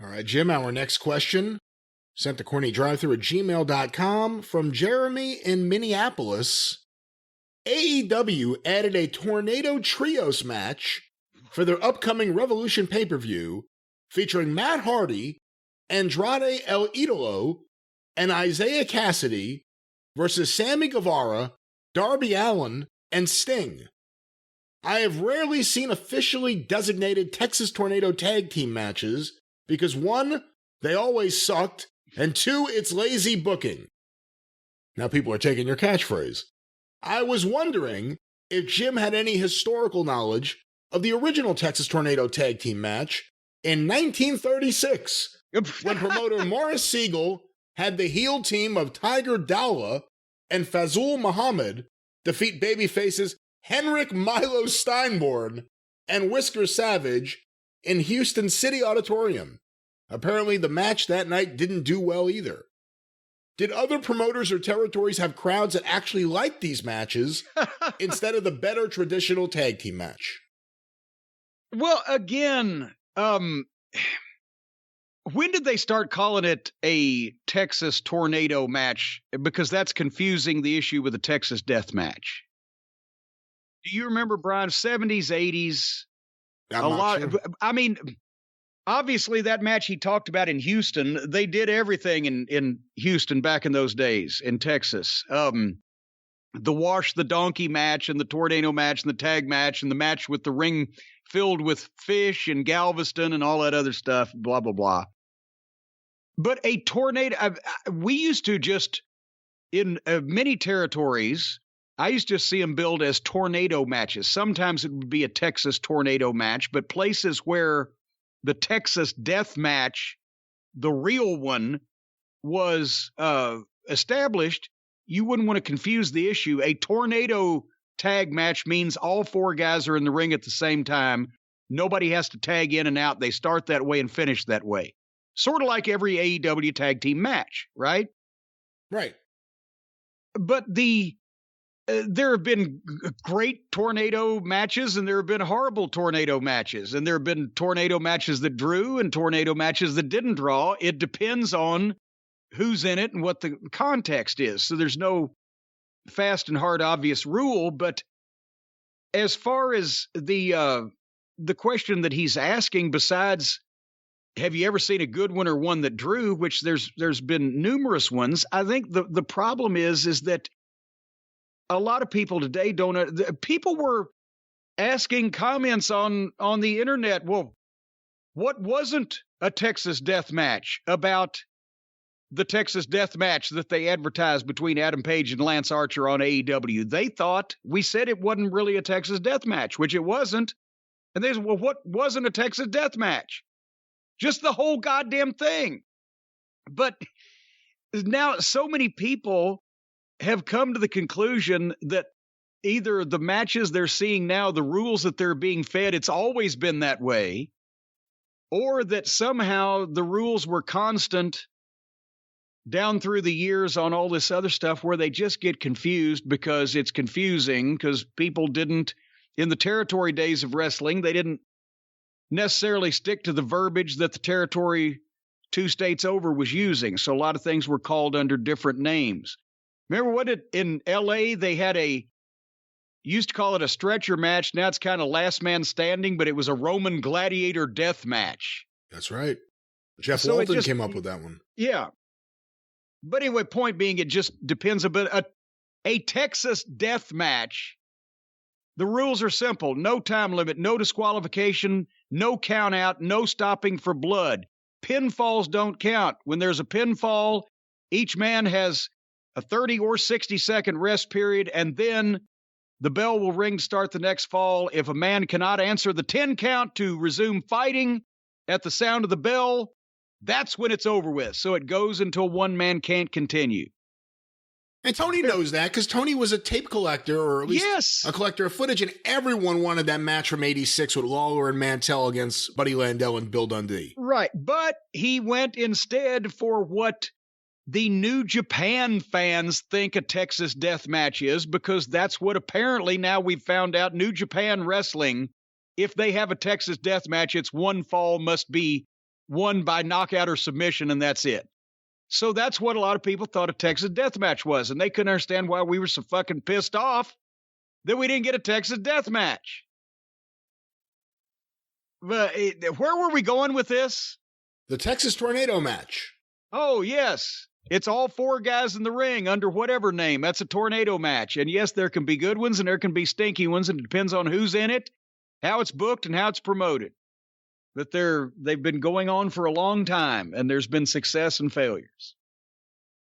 All right, Jim, our next question sent to CornyDriveThru at gmail.com from Jeremy in Minneapolis. AEW added a Tornado Trios match for their upcoming Revolution pay-per-view featuring Matt Hardy, Andrade El Idolo, and Isaiah Cassidy versus Sammy Guevara, Darby Allin, and Sting. I have rarely seen officially designated Texas Tornado tag team matches because 1, they always sucked, and 2, it's lazy booking. Now people are taking your catchphrase. I was wondering if Jim had any historical knowledge of the original Texas Tornado tag team match in 1936, when promoter Morris Siegel had the heel team of Tiger Dowla and Fazul Muhammad defeat babyfaces Henrik Milo Steinborn and Whisker Savage in Houston City Auditorium. Apparently, the match that night didn't do well either. Did other promoters or territories have crowds that actually liked these matches instead of the better traditional tag team match? Well, again, when did they start calling it a Texas Tornado match? Because that's confusing the issue with the Texas Death Match. Do you remember, Brian, 70s, 80s? Sure. I mean, obviously that match he talked about in Houston, they did everything in Houston back in those days in Texas. The Wash the Donkey match and the Tornado match and the tag match and the match with the ring filled with fish and Galveston and all that other stuff, blah, blah, blah. But a tornado, we used to just, in many territories, I used to see them billed as tornado matches. Sometimes it would be a Texas tornado match, but places where the Texas Death Match, the real one, was established, you wouldn't want to confuse the issue. A tornado tag match means all 4 guys are in the ring at the same time. Nobody has to tag in and out. They start that way and finish that way. Sort of like every AEW tag team match, right? Right. But there have been great tornado matches and there have been horrible tornado matches. And there have been tornado matches that drew and tornado matches that didn't draw. It depends on who's in it and what the context is. So there's no fast and hard obvious rule. But as far as the question that he's asking, besides, have you ever seen a good one or one that drew, which there's been numerous ones. I think the problem is that a lot of people today people were asking comments on the internet. Well, what wasn't a Texas death match about the Texas death match that they advertised between Adam Page and Lance Archer on AEW? They thought we said it wasn't really a Texas death match, which it wasn't. And they said, well, what wasn't a Texas death match? Just the whole goddamn thing. But now so many people have come to the conclusion that either the matches they're seeing now, the rules that they're being fed, it's always been that way, or that somehow the rules were constant down through the years on all this other stuff where they just get confused because it's confusing because people didn't, in the territory days of wrestling, they didn't necessarily stick to the verbiage that the territory 2 states over was using. So a lot of things were called under different names. Remember in LA, they had used to call it a stretcher match. Now it's kind of last man standing, but it was a Roman gladiator death match. That's right. Jeff Walton came up with that one. Yeah. But anyway, point being, it just depends a bit. A Texas death match, the rules are simple. No time limit, no disqualification, no count out, no stopping for blood. Pinfalls don't count. When there's a pinfall, each man has a 30 or 60-second rest period, and then the bell will ring to start the next fall. If a man cannot answer the 10 count to resume fighting at the sound of the bell, that's when it's over with. So it goes until one man can't continue. And Tony knows that because Tony was a tape collector, or at least a collector of footage, and everyone wanted that match from '86 with Lawler and Mantell against Buddy Landel and Bill Dundee. Right, but he went instead for what the New Japan fans think a Texas death match is, because that's what apparently now we've found out New Japan Wrestling, if they have a Texas death match, it's one fall must be won by knockout or submission, and that's it. So that's what a lot of people thought a Texas death match was, and they couldn't understand why we were so fucking pissed off that we didn't get a Texas death match. But where were we going with this? The Texas Tornado match. Oh, yes. It's all four guys in the ring under whatever name. That's a tornado match. And yes, there can be good ones and there can be stinky ones, and it depends on who's in it, how it's booked, and how it's promoted. But they've been going on for a long time, and there's been success and failures.